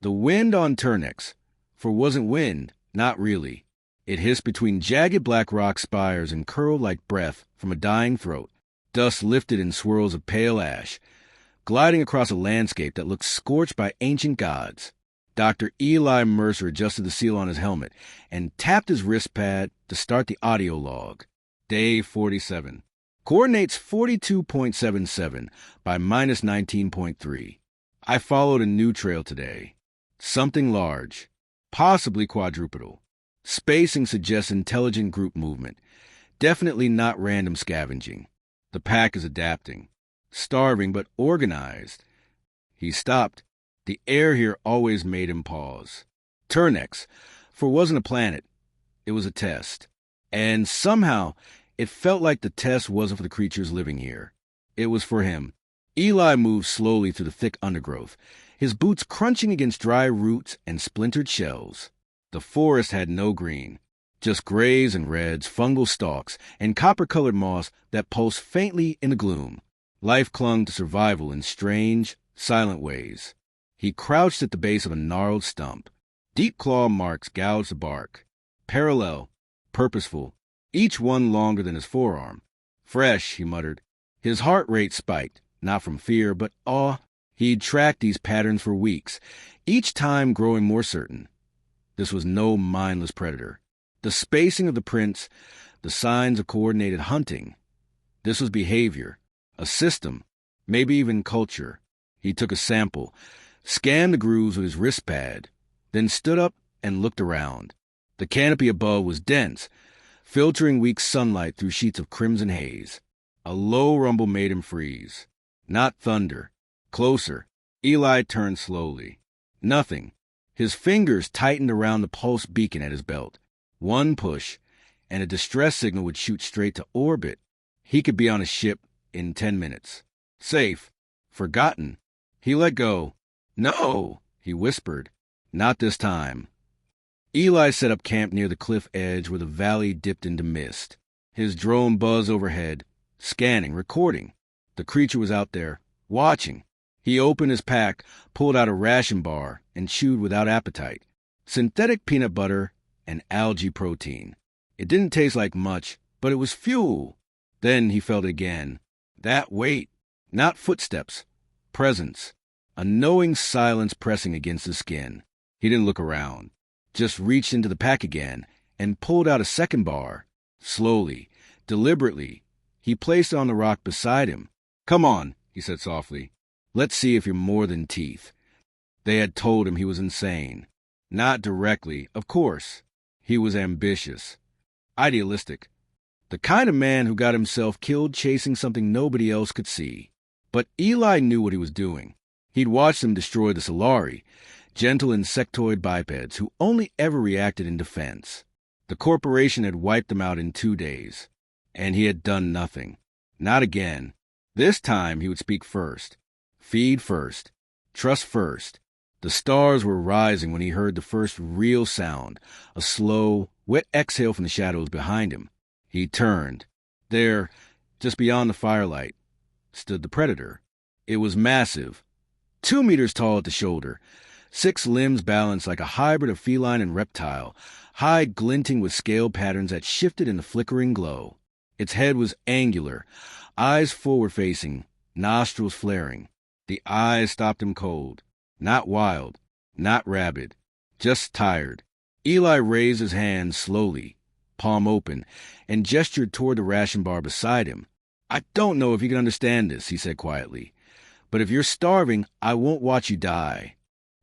The wind on Turnex, for wasn't wind, not really. It hissed between jagged black rock spires and curled like breath from a dying throat. Dust lifted in swirls of pale ash, gliding across a landscape that looked scorched by ancient gods. Dr. Eli Mercer adjusted the seal on his helmet and tapped his wrist pad to start the audio log. Day 47. Coordinates 42.77 by minus 19.3. I followed a new trail today. Something large, possibly quadrupedal. Spacing suggests intelligent group movement. Definitely not random scavenging. The pack is adapting. Starving but organized. He stopped. The air here always made him pause. Turnex, for it wasn't a planet. It was a test. And somehow, it felt like the test wasn't for the creatures living here. It was for him. Eli moved slowly through the thick undergrowth, his boots crunching against dry roots and splintered shells. The forest had no green, just grays and reds, fungal stalks, and copper-colored moss that pulsed faintly in the gloom. Life clung to survival in strange, silent ways. He crouched at the base of a gnarled stump. Deep claw marks gouged the bark. Parallel, purposeful, each one longer than his forearm. Fresh, he muttered. His heart rate spiked, not from fear, but awe. He'd tracked these patterns for weeks, each time growing more certain. This was no mindless predator. The spacing of the prints, the signs of coordinated hunting. This was behavior, a system, maybe even culture. He took a sample, scanned the grooves with his wrist pad, then stood up and looked around. The canopy above was dense, filtering weak sunlight through sheets of crimson haze. A low rumble made him freeze. Not thunder. Closer. Eli turned slowly. Nothing. His fingers tightened around the pulse beacon at his belt. One push, and a distress signal would shoot straight to orbit. He could be on a ship in 10 minutes. Safe. Forgotten. He let go. No, he whispered. Not this time. Eli set up camp near the cliff edge where the valley dipped into mist. His drone buzzed overhead, scanning, recording. The creature was out there, watching. He opened his pack, pulled out a ration bar, and chewed without appetite. Synthetic peanut butter and algae protein. It didn't taste like much, but it was fuel. Then he felt it again. That weight. Not footsteps. Presence. A knowing silence pressing against his skin. He didn't look around. Just reached into the pack again and pulled out a second bar. Slowly, deliberately, he placed it on the rock beside him. Come on, he said softly. Let's see if you're more than teeth. They had told him he was insane. Not directly, of course. He was ambitious. Idealistic. The kind of man who got himself killed chasing something nobody else could see. But Eli knew what he was doing. He'd watched them destroy the Solari, gentle insectoid bipeds who only ever reacted in defense. The corporation had wiped them out in 2 days. And he had done nothing. Not again. This time he would speak first. Feed first. Trust first. The stars were rising when he heard the first real sound, a slow, wet exhale from the shadows behind him. He turned. There, just beyond the firelight, stood the predator. It was massive, 2 meters tall at the shoulder, 6 limbs balanced like a hybrid of feline and reptile, hide glinting with scale patterns that shifted in the flickering glow. Its head was angular, eyes forward-facing, nostrils flaring. The eyes stopped him cold. Not wild, not rabid, just tired. Eli raised his hand slowly, palm open, and gestured toward the ration bar beside him. I don't know if you can understand this, he said quietly, but if you're starving, I won't watch you die.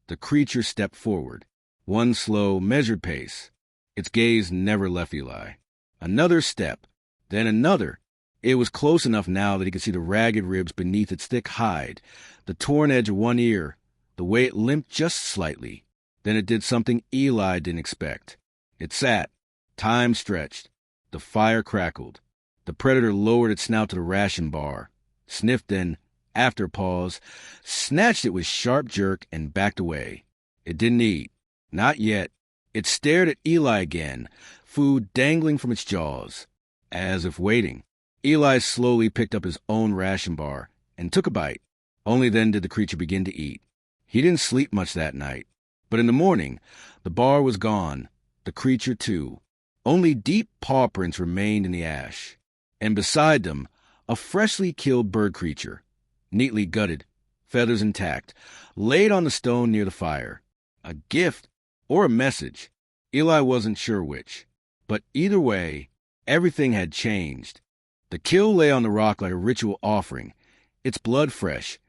The creature stepped forward, one slow, measured pace. Its gaze never left Eli. Another step, then another. It was close enough now that he could see the ragged ribs beneath its thick hide, the torn edge of one ear, the way it limped just slightly. Then it did something Eli didn't expect. It sat. Time stretched. The fire crackled. The predator lowered its snout to the ration bar, sniffed then, after a pause, snatched it with sharp jerk and backed away. It didn't eat. Not yet. It stared at Eli again, food dangling from its jaws, as if waiting. Eli slowly picked up his own ration bar and took a bite. Only then did the creature begin to eat. He didn't sleep much that night. But in the morning, the bar was gone, the creature too. Only deep paw prints remained in the ash. And beside them, a freshly killed bird creature, neatly gutted, feathers intact, laid on the stone near the fire. A gift or a message. Eli wasn't sure which. But either way, everything had changed. The kill lay on the rock like a ritual offering, its blood fresh,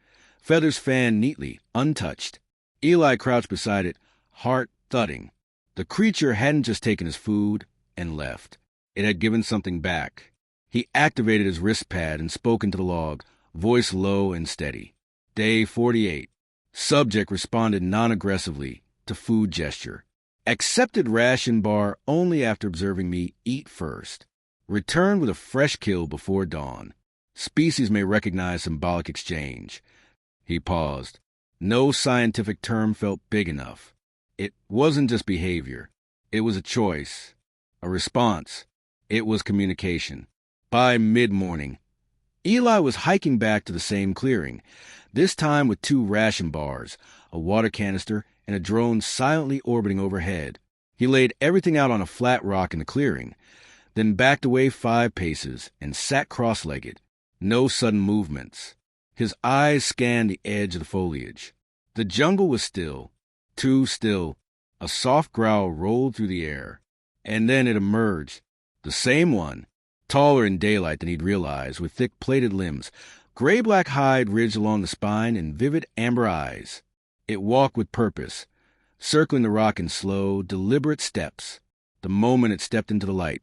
feathers fanned neatly, untouched. Eli crouched beside it, heart thudding. The creature hadn't just taken his food and left. It had given something back. He activated his wrist pad and spoke into the log, voice low and steady. Day 48. Subject responded non-aggressively to food gesture. Accepted ration bar only after observing me eat first. Returned with a fresh kill before dawn. Species may recognize symbolic exchange. He paused. No scientific term felt big enough. It wasn't just behavior. It was a choice, a response. It was communication. By mid-morning, Eli was hiking back to the same clearing, this time with 2 ration bars, a water canister, and a drone silently orbiting overhead. He laid everything out on a flat rock in the clearing, then backed away 5 paces and sat cross-legged. No sudden movements. His eyes scanned the edge of the foliage. The jungle was still, too still. A soft growl rolled through the air. And then it emerged. The same one, taller in daylight than he'd realized, with thick plaited limbs, gray-black hide ridged along the spine, and vivid amber eyes. It walked with purpose, circling the rock in slow, deliberate steps. The moment it stepped into the light,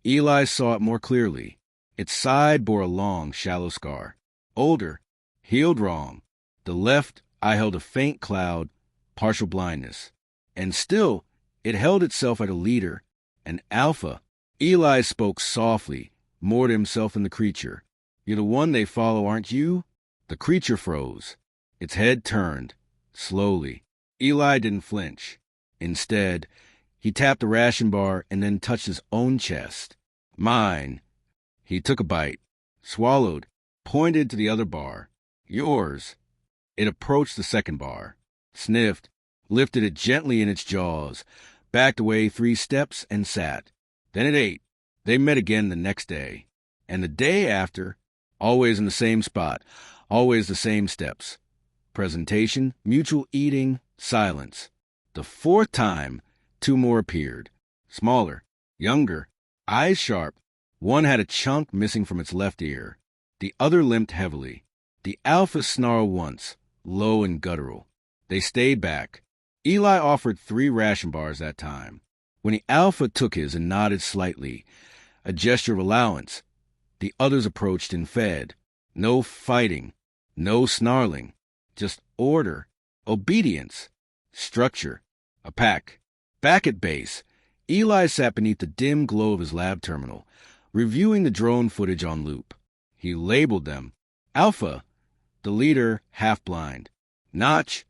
Eli saw it more clearly. Its side bore a long, shallow scar. Older, healed wrong. The left eye held a faint cloud, partial blindness. And still, it held itself like a leader, an alpha. Eli spoke softly, more to himself than the creature. You're the one they follow, aren't you? The creature froze. Its head turned, slowly. Eli didn't flinch. Instead, he tapped the ration bar and then touched his own chest. Mine. He took a bite, swallowed, pointed to the other bar. Yours. It approached the second bar, sniffed, lifted it gently in its jaws, backed away 3 steps and sat. Then it ate. They met again the next day. And the day after, always in the same spot, always the same steps. Presentation, mutual eating, silence. The 4th time, 2 more appeared. Smaller, younger, eyes sharp. One had a chunk missing from its left ear. The other limped heavily. The alpha snarled once, low and guttural. They stayed back. Eli offered 3 ration bars that time. When the alpha took his and nodded slightly, a gesture of allowance, the others approached and fed. No fighting, no snarling, just order, obedience, structure, a pack. Back at base, Eli sat beneath the dim glow of his lab terminal, reviewing the drone footage on loop. He labeled them. Alpha, the leader, half-blind. Notch,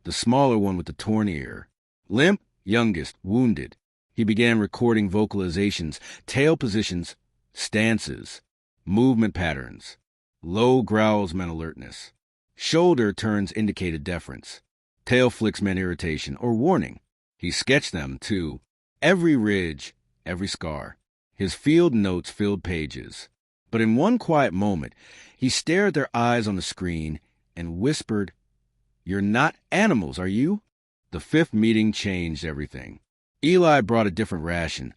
the smaller one with the torn ear. Limp, youngest, wounded. He began recording vocalizations, tail positions, stances, movement patterns. Low growls meant alertness. Shoulder turns indicated deference. Tail flicks meant irritation or warning. He sketched them, too. Every ridge, every scar. His field notes filled pages. But in one quiet moment, he stared at their eyes on the screen and whispered, "You're not animals, are you?" The 5th meeting changed everything. Eli brought a different ration,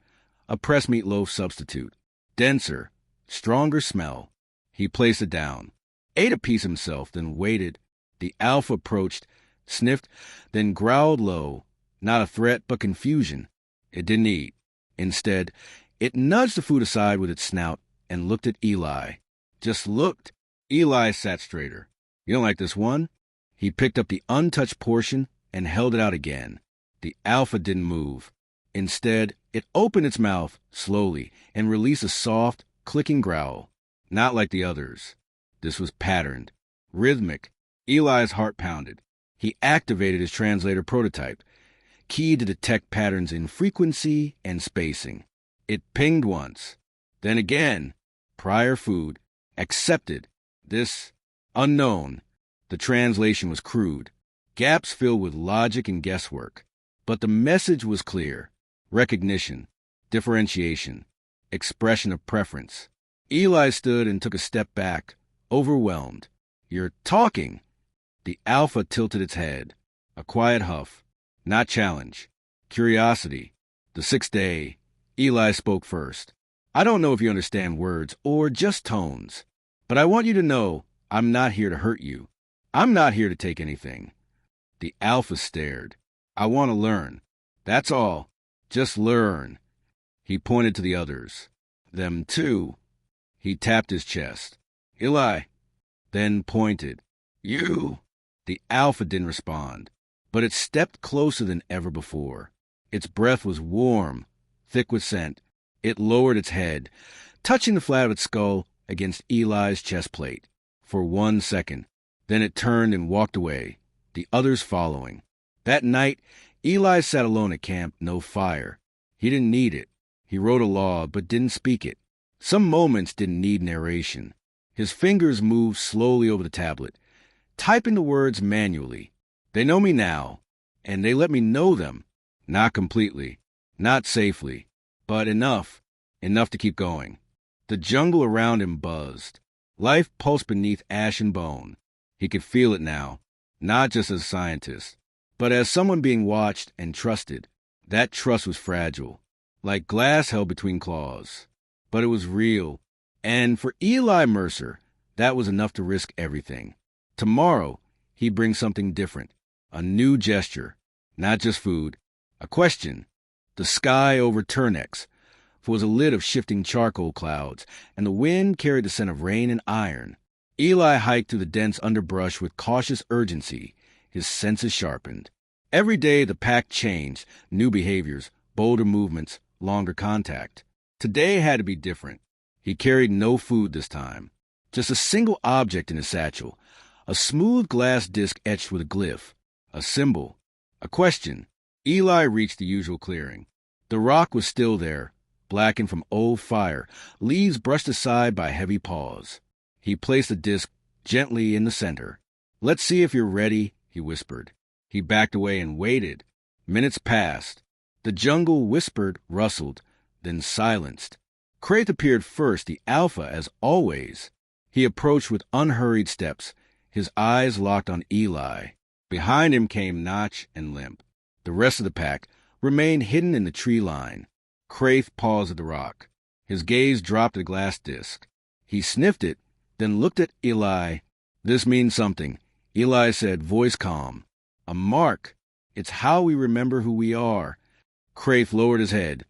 a pressed meat loaf substitute. Denser, stronger smell. He placed it down, ate a piece himself, then waited. The alpha approached, sniffed, then growled low. Not a threat, but confusion. It didn't eat. Instead, it nudged the food aside with its snout and looked at Eli. Just looked. Eli sat straighter. You don't like this one? He picked up the untouched portion and held it out again. The alpha didn't move. Instead, it opened its mouth slowly and released a soft, clicking growl. Not like the others. This was patterned, rhythmic. Eli's heart pounded. He activated his translator prototype, keyed to detect patterns in frequency and spacing. It pinged once. Then again. Prior food. Accepted. This. Unknown. The translation was crude. gaps filled with logic and guesswork. But the message was clear: recognition, differentiation, expression of preference. Eli stood and took a step back, overwhelmed. "You're talking." The alpha tilted its head. A quiet huff. Not challenge. Curiosity. The sixth day, Eli spoke first. "I don't know if you understand words or just tones, but I want you to know I'm not here to hurt you. I'm not here to take anything." The alpha stared. "I want to learn. That's all. Just learn." He pointed to the others. "Them too." He tapped his chest. "Eli." Then pointed. "You." The alpha didn't respond, but it stepped closer than ever before. Its breath was warm, thick with scent. It lowered its head, touching the flat of its skull against Eli's chest plate. For 1 second. Then it turned and walked away, the others following. That night, Eli sat alone at camp, no fire. He didn't need it. He wrote a law, but didn't speak it. Some moments didn't need narration. His fingers moved slowly over the tablet, typing the words manually. They know me now, and they let me know them. Not completely, not safely, but enough to keep going. The jungle around him buzzed. Life pulsed beneath ash and bone. He could feel it now, not just as a scientist, but as someone being watched and trusted. That trust was fragile, like glass held between claws. But it was real, and for Eli Mercer, that was enough to risk everything. Tomorrow, he'd bring something different, a new gesture, not just food, a question. The sky over Turnex was a lid of shifting charcoal clouds, and the wind carried the scent of rain and iron. Eli hiked through the dense underbrush with cautious urgency, his senses sharpened. Every day the pack changed, new behaviors, bolder movements, longer contact. Today had to be different. He carried no food this time, just a single object in his satchel, a smooth glass disc etched with a glyph, a symbol, a question. Eli reached the usual clearing. The rock was still there, blackened from old fire, leaves brushed aside by heavy paws. He placed the disc gently in the center. "Let's see if you're ready," he whispered. He backed away and waited. Minutes passed. The jungle whispered, rustled, then silenced. Kraith appeared first, the alpha, as always. He approached with unhurried steps, his eyes locked on Eli. Behind him came Notch and Limp. The rest of the pack remained hidden in the tree line. Kraith paused at the rock. His gaze dropped to the glass disc. He sniffed it, then looked at Eli. "This means something," Eli said, voice calm. "A mark. It's how we remember who we are." Kraith lowered his head,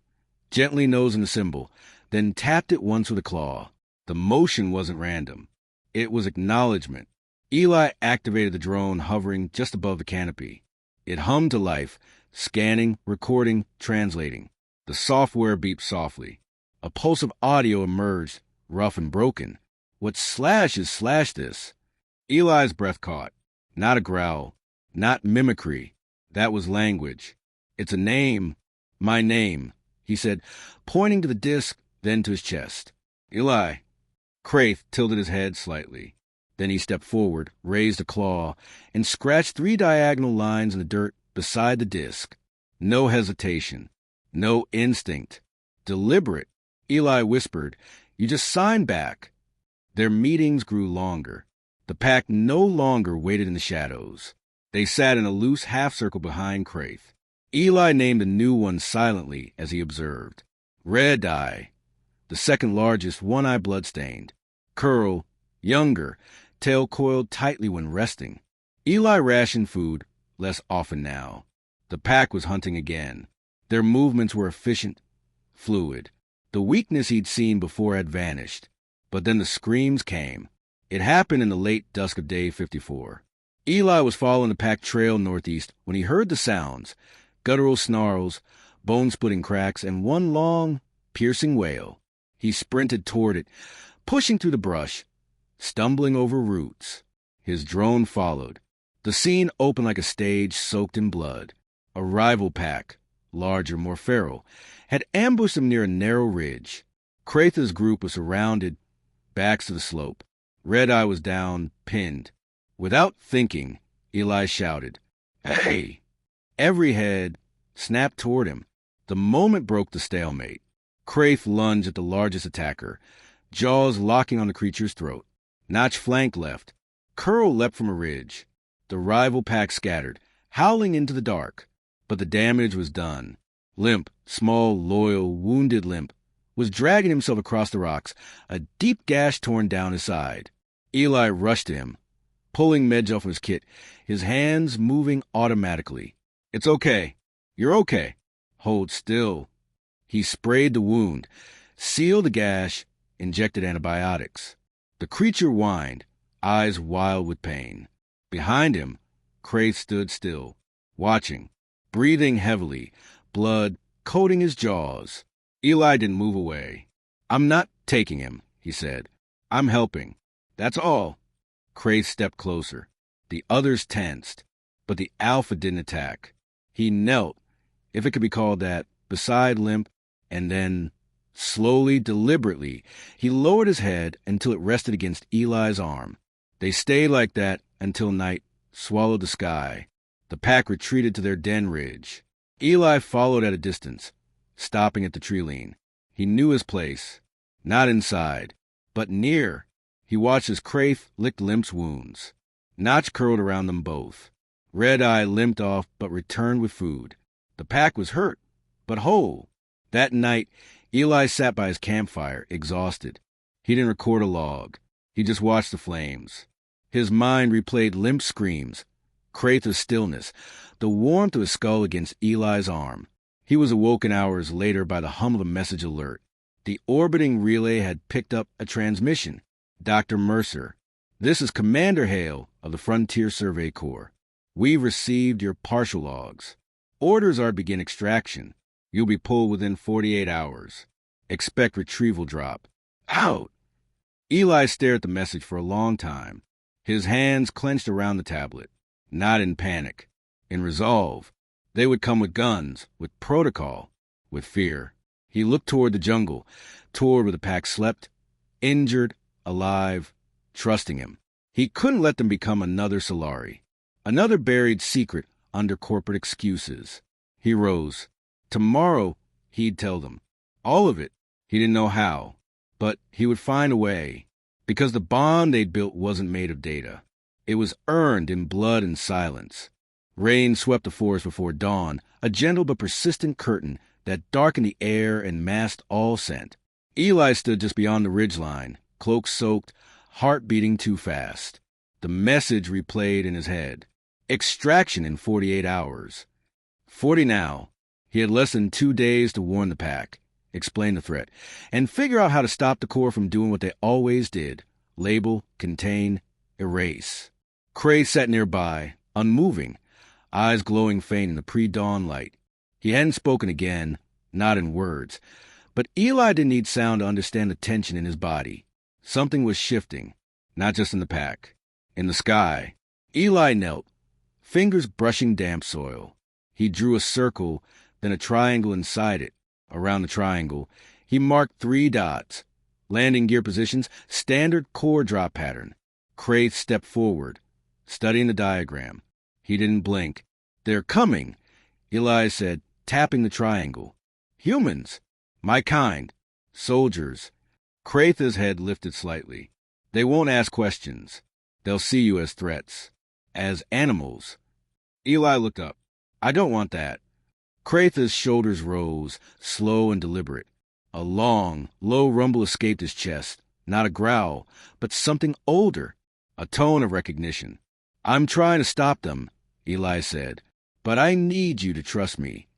gently nosing the symbol, then tapped it once with a claw. The motion wasn't random. It was acknowledgement. Eli activated the drone hovering just above the canopy. It hummed to life, scanning, recording, translating. The software beeped softly. A pulse of audio emerged, rough and broken. "What slash is slash this?" Eli's breath caught. Not a growl, not mimicry. That was language. "It's a name. My name," he said, pointing to the disc, then to his chest. "Eli." Kraith tilted his head slightly. Then he stepped forward, raised a claw, and scratched 3 diagonal lines in the dirt beside the disc. No hesitation. No instinct. Deliberate. Eli whispered, "You just sign back." Their meetings grew longer. The pack no longer waited in the shadows. They sat in a loose half-circle behind Kraith. Eli named the new one silently as he observed. Red Eye, the second largest, one eye bloodstained. Curl, younger, tail coiled tightly when resting. Eli rationed food, less often now. The pack was hunting again. Their movements were efficient, fluid. The weakness he'd seen before had vanished. But then the screams came. It happened in the late dusk of day 54. Eli was following the pack trail northeast when he heard the sounds, guttural snarls, bone-splitting cracks, and one long, piercing wail. He sprinted toward it, pushing through the brush, stumbling over roots. His drone followed. The scene opened like a stage soaked in blood. A rival pack, larger, more feral, had ambushed him near a narrow ridge. Kraith's group was surrounded, backs to the slope. Red Eye was down, pinned. Without thinking, Eli shouted, Hey! Every head snapped toward him. The moment broke the stalemate. Craith lunged at the largest attacker, jaws locking on the creature's throat. Notch flanked left. Curl leapt from a ridge. The rival pack scattered, howling into the dark. But the damage was done. Limp, small, loyal, wounded Limp, was dragging himself across the rocks, a deep gash torn down his side. Eli rushed to him, pulling Medj off his kit, his hands moving automatically. It's okay. You're okay. Hold still. He sprayed the wound, sealed the gash, injected antibiotics. The creature whined, eyes wild with pain. Behind him, Craith stood still, watching, breathing heavily, blood coating his jaws. Eli didn't move away. I'm not taking him, he said. I'm helping. That's all. Craith stepped closer. The others tensed, but the alpha didn't attack. He knelt, if it could be called that, beside Limp, and then, slowly, deliberately, he lowered his head until it rested against Eli's arm. They stayed like that until night swallowed the sky. The pack retreated to their den ridge. Eli followed at a distance, stopping at the tree lean. He knew his place. Not inside, but near. He watched as Craith licked Limp's wounds. Notch curled around them both. Red Eye limped off but returned with food. The pack was hurt, but whole. That night, Eli sat by his campfire, exhausted. He didn't record a log. He just watched the flames. His mind replayed Limp's screams, Craith's stillness, the warmth of his skull against Eli's arm. He was awoken hours later by the hum of a message alert. The orbiting relay had picked up a transmission. Dr. Mercer, this is Commander Hale of the Frontier Survey Corps. We've received your partial logs. Orders are to begin extraction. You'll be pulled within 48 hours. Expect retrieval drop. Out! Eli stared at the message for a long time, his hands clenched around the tablet. Not in panic, in resolve. They would come with guns, with protocol, with fear. He looked toward the jungle, toward where the pack slept, injured, alive, trusting him. He couldn't let them become another Solari, another buried secret under corporate excuses. He rose. Tomorrow, he'd tell them. All of it. He didn't know how, but he would find a way, because the bond they'd built wasn't made of data. It was earned in blood and silence. Rain swept the forest before dawn, a gentle but persistent curtain that darkened the air and masked all scent. Eli stood just beyond the ridgeline, cloak soaked, heart beating too fast. The message replayed in his head. Extraction in 48 hours. 40 now. He had less than 2 days to warn the pack, explain the threat, and figure out how to stop the Corps from doing what they always did. Label, contain, erase. Cray sat nearby, unmoving, eyes glowing faint in the pre-dawn light. He hadn't spoken again, not in words, but Eli didn't need sound to understand the tension in his body. Something was shifting, not just in the pack, in the sky. Eli knelt, fingers brushing damp soil. He drew a circle, then a triangle inside it. Around the triangle, he marked 3 dots. Landing gear positions, standard core drop pattern. Cray stepped forward, studying the diagram. He didn't blink. They're coming, Eli said, tapping the triangle. Humans. My kind. Soldiers. Craith's head lifted slightly. They won't ask questions. They'll see you as threats. As animals. Eli looked up. I don't want that. Craith's shoulders rose, slow and deliberate. A long, low rumble escaped his chest. Not a growl, but something older. A tone of recognition. I'm trying to stop them, Eli said, but I need you to trust me.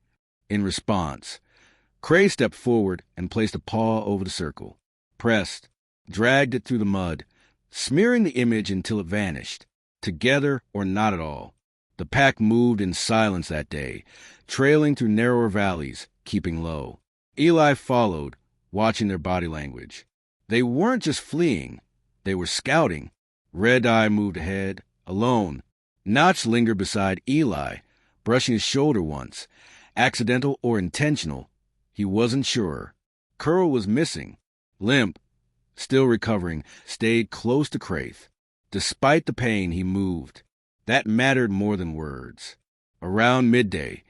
In response, Cray stepped forward and placed a paw over the circle. Pressed, dragged it through the mud, smearing the image until it vanished, together or not at all. The pack moved in silence that day, trailing through narrower valleys, keeping low. Eli followed, watching their body language. They weren't just fleeing, they were scouting. Red Eye moved ahead, alone. Notch lingered beside Eli, brushing his shoulder once, accidental or intentional. He wasn't sure. Curl was missing. Limp, still recovering, stayed close to Craith. Despite the pain, he moved. That mattered more than words. Around midday,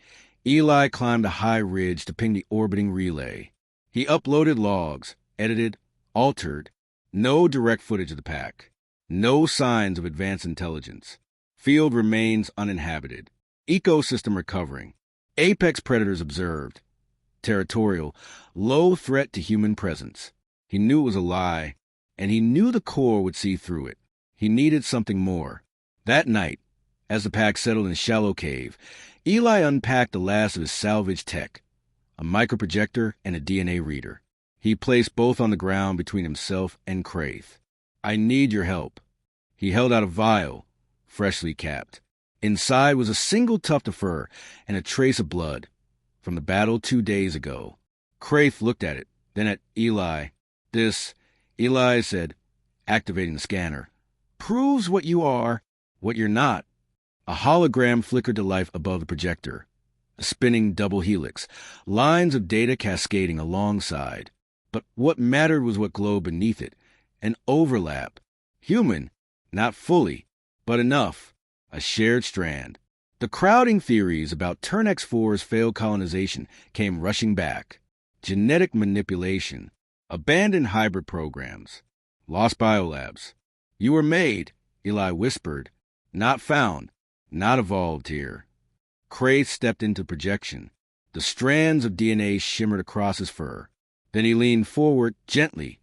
Eli climbed a high ridge to ping the orbiting relay. He uploaded logs, edited, altered. No direct footage of the pack. No signs of advanced intelligence. Field remains uninhabited. Ecosystem recovering. Apex predators observed. Territorial. Low threat to human presence. He knew it was a lie, and he knew the Corps would see through it. He needed something more. That night, as the pack settled in a shallow cave, Eli unpacked the last of his salvaged tech, a microprojector and a DNA reader. He placed both on the ground between himself and Kraith. I need your help. He held out a vial, freshly capped. Inside was a single tuft of fur and a trace of blood from the battle 2 days ago. Kraith looked at it, then at Eli. This, Eli said, activating the scanner, proves what you are, what you're not. A hologram flickered to life above the projector. A spinning double helix, lines of data cascading alongside. But what mattered was what glowed beneath it. An overlap. Human, not fully, but enough. A shared strand. The crowding theories about Turn X4's failed colonization came rushing back. Genetic manipulation. Abandoned hybrid programs. Lost biolabs. You were made, Eli whispered. Not found. Not evolved here. Kraith stepped into projection. The strands of DNA shimmered across his fur. Then he leaned forward gently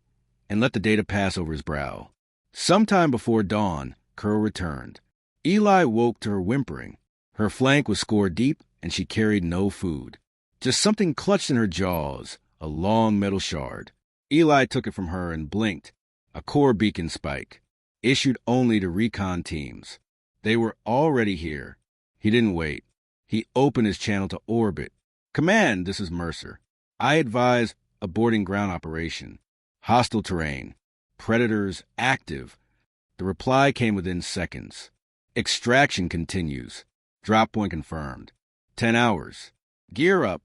and let the data pass over his brow. Sometime before dawn, Kerr returned. Eli woke to her whimpering. Her flank was scored deep, and she carried no food. Just something clutched in her jaws, a long metal shard. Eli took it from her and blinked. A core beacon spike, issued only to recon teams. They were already here. He didn't wait. He opened his channel to orbit. Command, this is Mercer. I advise aborting ground operation. Hostile terrain. Predators active. The reply came within seconds. Extraction continues. Drop point confirmed. 10 hours. Gear up.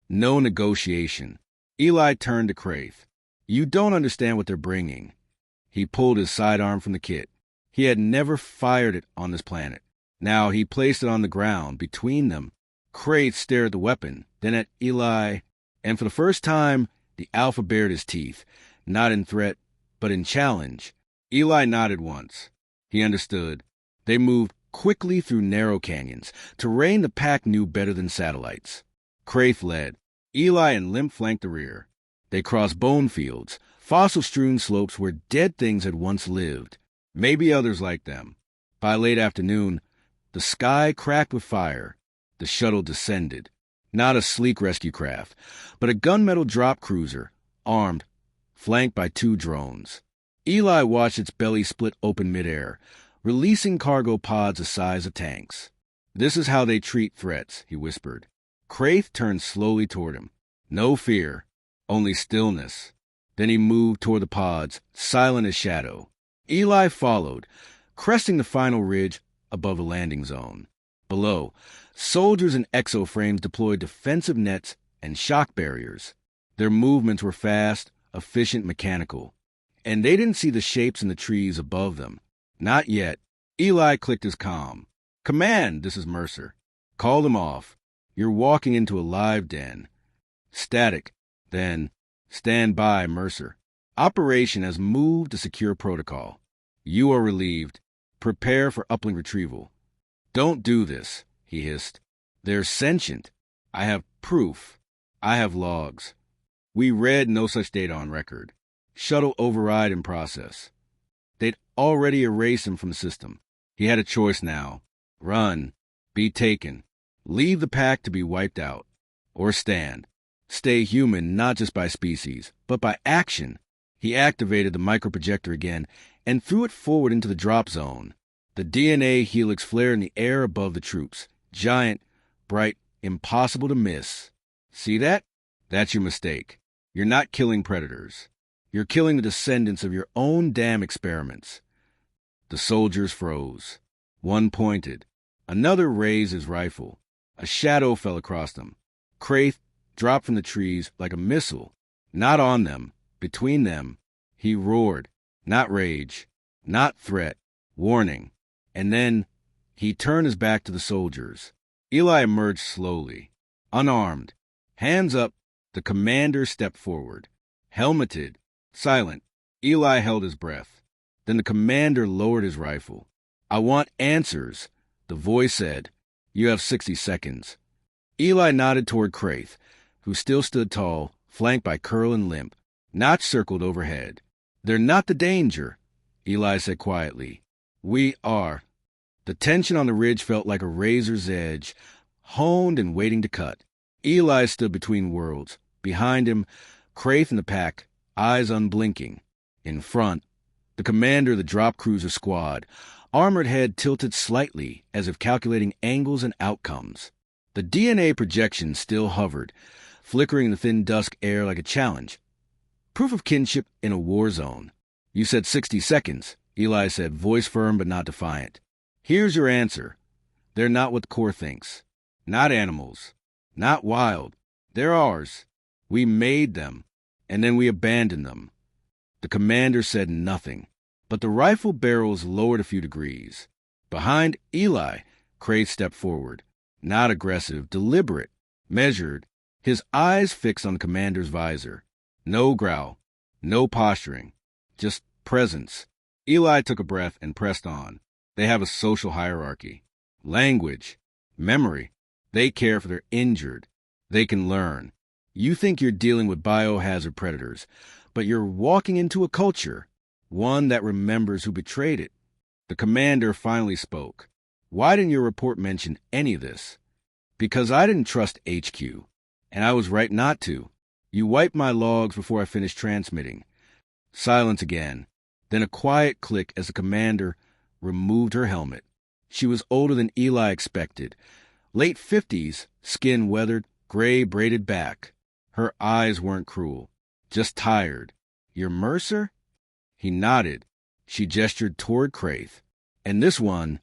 No negotiation. Eli turned to Kraith. You don't understand what they're bringing. He pulled his sidearm from the kit. He had never fired it on this planet. Now he placed it on the ground between them. Kraith stared at the weapon, then at Eli, and for the first time, the Alpha bared his teeth, not in threat, but in challenge. Eli nodded once. He understood. They moved quickly through narrow canyons, terrain the pack knew better than satellites. Kraith led. Eli and Limp flanked the rear. They crossed bone fields, fossil-strewn slopes where dead things had once lived. Maybe others like them. By late afternoon, the sky cracked with fire. The shuttle descended. Not a sleek rescue craft, but a gunmetal drop cruiser, armed, flanked by 2 drones. Eli watched its belly split open midair, releasing cargo pods the size of tanks. This is how they treat threats, he whispered. Kraith turned slowly toward him. No fear, only stillness. Then he moved toward the pods, silent as shadow. Eli followed, cresting the final ridge above the landing zone. Below, soldiers in exoframes deployed defensive nets and shock barriers. Their movements were fast, efficient, mechanical. And they didn't see the shapes in the trees above them. Not yet. Eli clicked his comm. Command, this is Mercer. Call them off. You're walking into a live den. Static. Then, stand by, Mercer. Operation has moved to secure protocol. You are relieved. Prepare for uplink retrieval. Don't do this, he hissed. They're sentient. I have proof. I have logs. We read no such data on record. Shuttle override in process. They'd already erased him from the system. He had a choice now. Run. Be taken. Leave the pack to be wiped out. Or stand. Stay human not just by species, but by action. He activated the microprojector again and threw it forward into the drop zone. The DNA helix flared in the air above the troops. Giant, bright, impossible to miss. See that? That's your mistake. You're not killing predators. You're killing the descendants of your own damn experiments. The soldiers froze. One pointed. Another raised his rifle. A shadow fell across them. Kraith dropped from the trees like a missile. Not on them. Between them. He roared. Not rage. Not threat. Warning. And then he turned his back to the soldiers. Eli emerged slowly, unarmed, hands up. The commander stepped forward, helmeted, silent. Eli held his breath. Then the commander lowered his rifle. "I want answers," the voice said. "You have 60 seconds." Eli nodded toward Craith, who still stood tall, flanked by Curl and Limp. Notch circled overhead. "They're not the danger," Eli said quietly. "We are." The tension on the ridge felt like a razor's edge, honed and waiting to cut. Eli stood between worlds. Behind him, Craith and the pack, eyes unblinking. In front, the commander of the drop cruiser squad, armored head tilted slightly as if calculating angles and outcomes. The DNA projection still hovered, flickering in the thin dusk air like a challenge. Proof of kinship in a war zone. "You said 60 seconds, Eli said, voice firm but not defiant. "Here's your answer. They're not what the Corps thinks. Not animals. Not wild. They're ours. We made them, and then we abandoned them." The commander said nothing, but the rifle barrels lowered a few degrees. Behind Eli, Craith stepped forward. Not aggressive, deliberate, measured, his eyes fixed on the commander's visor. No growl, no posturing, just presence. Eli took a breath and pressed on. They have a social hierarchy. Language, memory. They care for their injured. They can learn. You think you're dealing with biohazard predators, but you're walking into a culture, one that remembers who betrayed it. The commander finally spoke. "Why didn't your report mention any of this?" "Because I didn't trust HQ, and I was right not to. You wiped my logs before I finished transmitting." Silence again, then a quiet click as the commander removed her helmet. She was older than Eli expected. Late 50s, skin weathered, gray braided back. Her eyes weren't cruel, just tired. "You're Mercer?" He nodded. She gestured toward Craith. "And this one,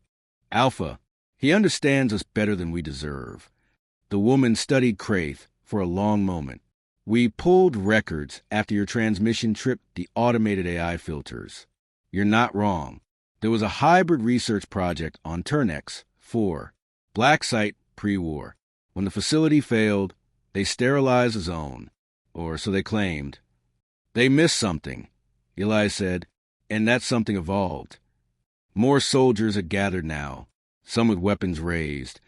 Alpha. He understands us better than we deserve." The woman studied Craith for a long moment. "We pulled records after your transmission tripped the automated AI filters. You're not wrong. There was a hybrid research project on Turnex 4, black site pre-war. When the facility failed, they sterilized the zone, or so they claimed. They missed something," Eli said, "and that something evolved." More soldiers had gathered now, some with weapons raised,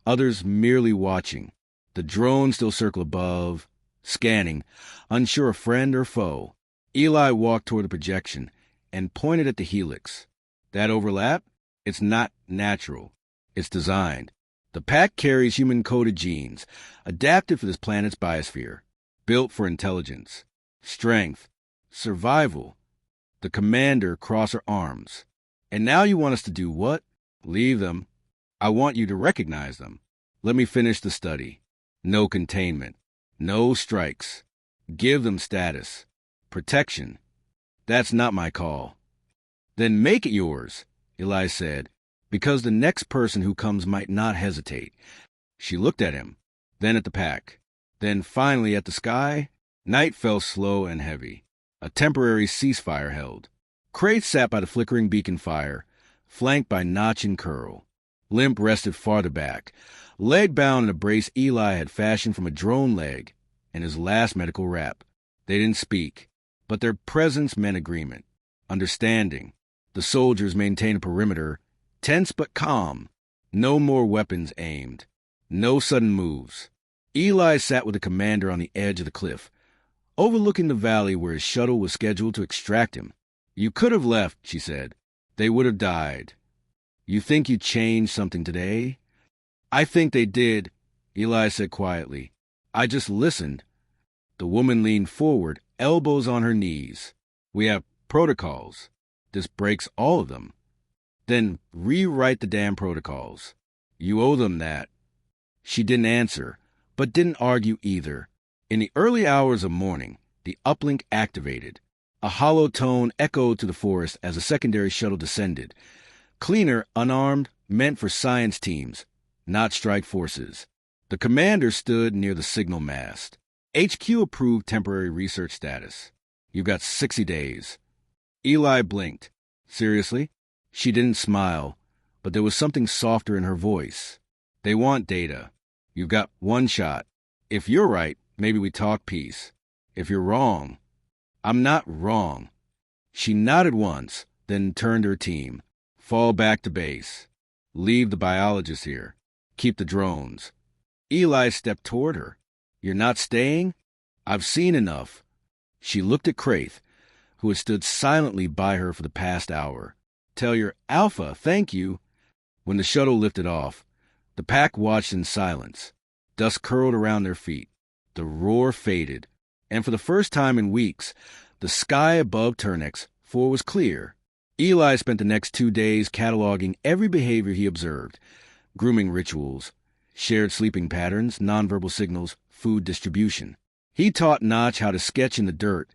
others merely watching. The drone still circled above, scanning, unsure of friend or foe. Eli walked toward the projection and pointed at the helix. "That overlap? It's not natural. It's designed. The pack carries human-coded genes, adapted for this planet's biosphere, built for intelligence, strength, survival." The commander crossed her arms. "And now you want us to do what?" "Leave them. I want you to recognize them. Let me finish the study. No containment. No strikes. Give them status. Protection. That's not my call." "Then make it yours," Eli said, "because the next person who comes might not hesitate." She looked at him, then at the pack, then finally at the sky. Night fell slow and heavy. A temporary ceasefire held. Craith sat by the flickering beacon fire, flanked by Notch and Curl. Limp rested farther back, leg bound in a brace Eli had fashioned from a drone leg and his last medical wrap. They didn't speak, but their presence meant agreement, understanding. The soldiers maintained a perimeter, tense but calm. No more weapons aimed. No sudden moves. Eli sat with the commander on the edge of the cliff, overlooking the valley where his shuttle was scheduled to extract him. "You could have left," she said. "They would have died. You think you changed something today?" "I think they did," Eli said quietly. "I just listened." The woman leaned forward, elbows on her knees. "We have protocols. This breaks all of them." "Then rewrite the damn protocols. You owe them that." She didn't answer, but didn't argue either. In the early hours of morning, the uplink activated. A hollow tone echoed to the forest as a secondary shuttle descended. Cleaner, unarmed, meant for science teams, not strike forces. The commander stood near the signal mast. "HQ approved temporary research status. You've got 60 days. Eli blinked. "Seriously?" She didn't smile, but there was something softer in her voice. They want data. You've got one shot. If you're right, maybe we talk peace. If you're wrong, I'm not wrong. She nodded once, then turned to her team. Fall back to base. Leave the biologists here. Keep the drones. Eli stepped toward her. You're not staying? I've seen enough. She looked at Kraith, who had stood silently by her for the past hour. Tell your Alpha, thank you. When the shuttle lifted off, the pack watched in silence. Dust curled around their feet. The roar faded, and for the first time in weeks, the sky above Turnex 4 was clear. Eli spent the next 2 days cataloging every behavior he observed: grooming rituals, shared sleeping patterns, nonverbal signals, food distribution. He taught Notch how to sketch in the dirt,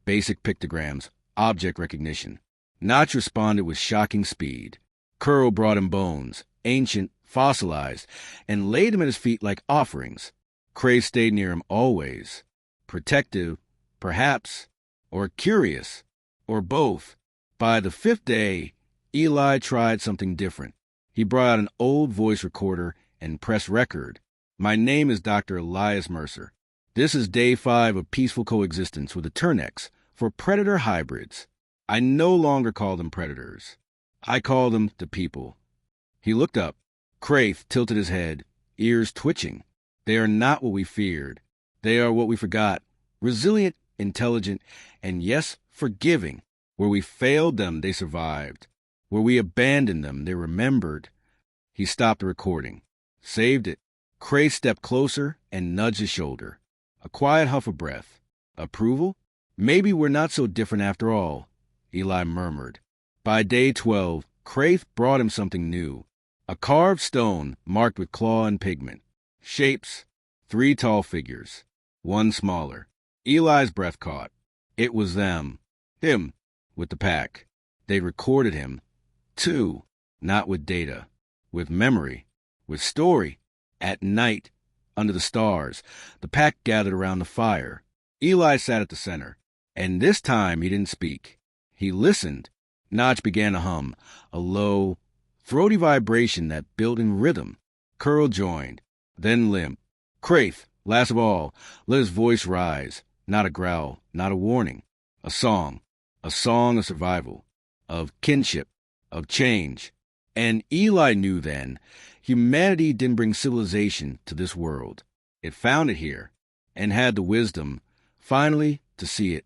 basic pictograms, object recognition. Notch responded with shocking speed. Curl brought him bones, ancient, fossilized, and laid them at his feet like offerings. Kraith stayed near him always. Protective, perhaps, or curious, or both. By the 5th day, Eli tried something different. He brought out an old voice recorder and pressed record. My name is Dr. Elias Mercer. This is day 5 of peaceful coexistence with the Turnex for predator hybrids. I no longer call them predators. I call them the people. He looked up. Kraith tilted his head, ears twitching. They are not what we feared. They are what we forgot. Resilient, intelligent, and yes, forgiving. Where we failed them, they survived. Where we abandoned them, they remembered. He stopped the recording. Saved it. Kraith stepped closer and nudged his shoulder. A quiet huff of breath. Approval? Maybe we're not so different after all, Eli murmured. By day 12, Kraith brought him something new. A carved stone marked with claw and pigment. Shapes. 3 tall figures. 1 smaller. Eli's breath caught. It was them. Him. With the pack. They'd recorded him. 2. Not with data. With memory. With story. At night. Under the stars. The pack gathered around the fire. Eli sat at the center. And this time he didn't speak. He listened. Notch began to hum. A low, throaty vibration that built in rhythm. Curl joined. Then limp. Kraith, last of all, let his voice rise. Not a growl. Not a warning. A song. A song of survival. Of kinship. Of change. And Eli knew then, humanity didn't bring civilization to this world. It found it here, and had the wisdom, finally, to see it